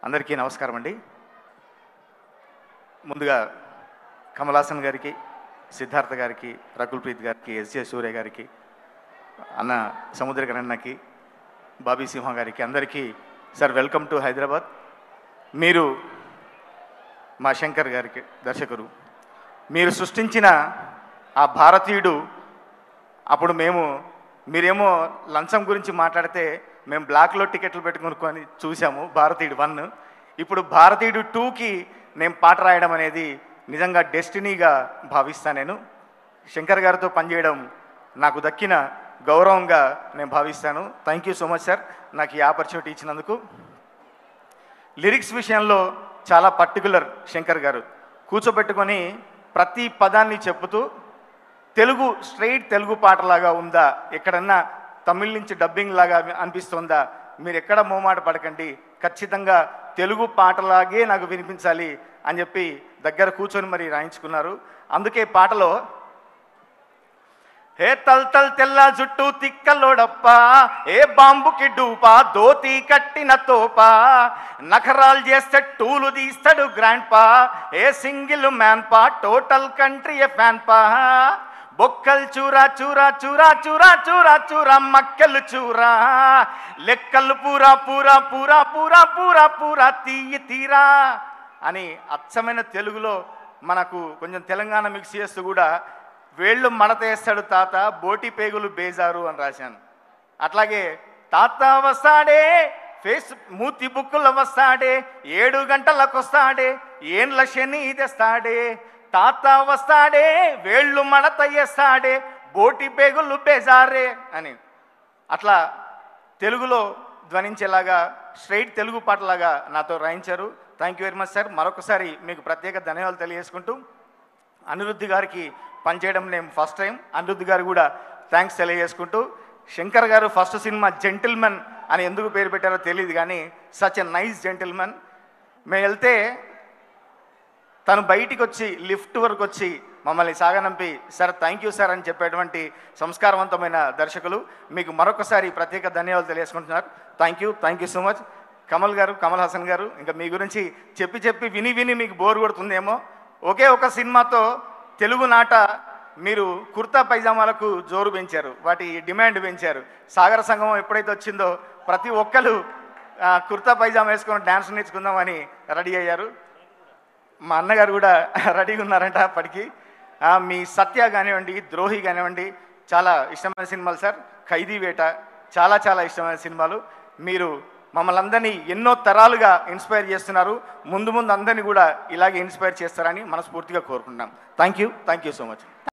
అందరికీ నమస్కారం అండి. ముందుగా కమల్ హాసన్ గారికి, సిద్ధార్థ గారికి, రకుల్ ప్రీత్ గారికి, ఎస్జే సూర్య గారికి, అన్న సముద్రకరణకి, బాబీ సింహ గారికి అందరికీ సార్ వెల్కమ్ టు హైదరాబాద్. మీరు మా శంకర్ గారికి దర్శకుడు, మీరు సృష్టించిన ఆ భారతీయుడు. అప్పుడు మీరేమో లంచం గురించి మాట్లాడితే మేము బ్లాక్లో టికెట్లు పెట్టుకొని చూసాము భారతీయుడు 1. ఇప్పుడు భారతీయుడు 2కి నేను పాట రాయడం అనేది నిజంగా డెస్టినీగా భావిస్తాను. నేను శంకర్ గారితో పనిచేయడం నాకు దక్కిన గౌరవంగా నేను భావిస్తాను. Thank you so much sir నాకు ఈ ఆపర్చునిటీ ఇచ్చినందుకు. లిరిక్స్ విషయంలో చాలా పర్టికులర్ శంకర్ గారు. కూర్చోబెట్టుకొని ప్రతి పదాన్ని చెప్పుతూ తెలుగు స్ట్రైట్ తెలుగు పాటలాగా ఉందా, ఎక్కడన్నా తమిళ్ నుంచి డబ్బింగ్ లాగా అనిపిస్తుందా, మీరు ఎక్కడ మోమాట పడకండి, ఖచ్చితంగా తెలుగు పాటలాగే నాకు వినిపించాలి అని చెప్పి దగ్గర కూర్చొని మరి రాయించుకున్నారు. అందుకే పాటలో ఏ తల్ తల్ తెల్ల జుట్టు తిక్కలోడప్ప, ఏ బాంబుకి డూపా, దోతి కట్టిన తోపా, నఖరాలు చేస్తే టూలు తీస్తాడు గ్రాండ్ పా, ఏ సింగిల్ మ్యాన్ పా, టోటల్ కంట్రీ ఏ ఫ్యాన్ పా, బొక్కలు చూరా చూరా చూరా చూరా చూరా చూరా, మక్కలు చూరా, లెక్కలు పూరా పూరా పూరా పూరా పూరా పూరా, తీయి తీరా అని అచ్చమైన తెలుగులో మనకు కొంచెం తెలంగాణ మిక్స్ చేస్తూ కూడా వేళ్ళు మడతేస్తాడు తాత, బోటి పేగులు బేజారు అని రాశాను. అట్లాగే తాత వస్తాడే, ఫేస్ మూతి బుక్కులు వస్తాడే, 7 గంటలకు వస్తాడే, ఏండ్ల శని తెస్తాడే, తాత వస్తాడే, వేళ్ళు మడత వేస్తాడే, బోటి పేగులు బేజారే అని అట్లా తెలుగులో ధ్వనించేలాగా స్ట్రైట్ తెలుగు పాటలాగా నాతో రాయించారు. Thank you very much sir. మరొకసారి మీకు ప్రత్యేక ధన్యవాదాలు తెలియజేసుకుంటూ, అనిరుద్ధ్ గారికి పనిచేయడం నేను ఫస్ట్ టైం, అనిరుద్ధ్ గారు కూడా థ్యాంక్స్ తెలియజేసుకుంటూ, శంకర్ గారు ఫస్ట్ సినిమా జెంటిల్మెన్ అని ఎందుకు పేరు పెట్టారో తెలియదు కానీ సచ్ ఎ నైస్ జెంటిల్మెన్. మేము వెళ్తే తను బయటికి వచ్చి లిఫ్ట్ వరకు వచ్చి మమ్మల్ని సాగనంపి సార్ థ్యాంక్ యూ సార్ అని చెప్పేటువంటి సంస్కారవంతమైన దర్శకులు. మీకు మరొకసారి ప్రత్యేక ధన్యవాదాలు తెలియజేసుకుంటున్నారు. Thank you so much. Kamal Haasan garu, ఇంకా మీ గురించి చెప్పి విని మీకు బోర్ కొడుతుందేమో. ఒకే ఒక సినిమాతో తెలుగు నాట మీరు కుర్తా పైజామాలకు జోరు పెంచారు, వాటి డిమాండ్ పెంచారు. సాగర సంగమం ఎప్పుడైతే వచ్చిందో ప్రతి ఒక్కరు కుర్తా పైజామా వేసుకొని డ్యాన్స్ నేర్చుకుందామని రెడీ అయ్యారు. మా అన్నగారు కూడా రెడీగా ఉన్నారంట అప్పటికి. మీ సత్య కానివ్వండి, ద్రోహి కానివ్వండి చాలా ఇష్టమైన సినిమాలు సార్. ఖైదీ వేట చాలా చాలా ఇష్టమైన సినిమాలు. మీరు మమ్మల్ని అందరినీ ఎన్నో తరాలుగా ఇన్స్పైర్ చేస్తున్నారు. ముందు అందరినీ కూడా ఇలాగే ఇన్స్పైర్ చేస్తారని మనస్ఫూర్తిగా కోరుకుంటున్నాం. Thank you so much.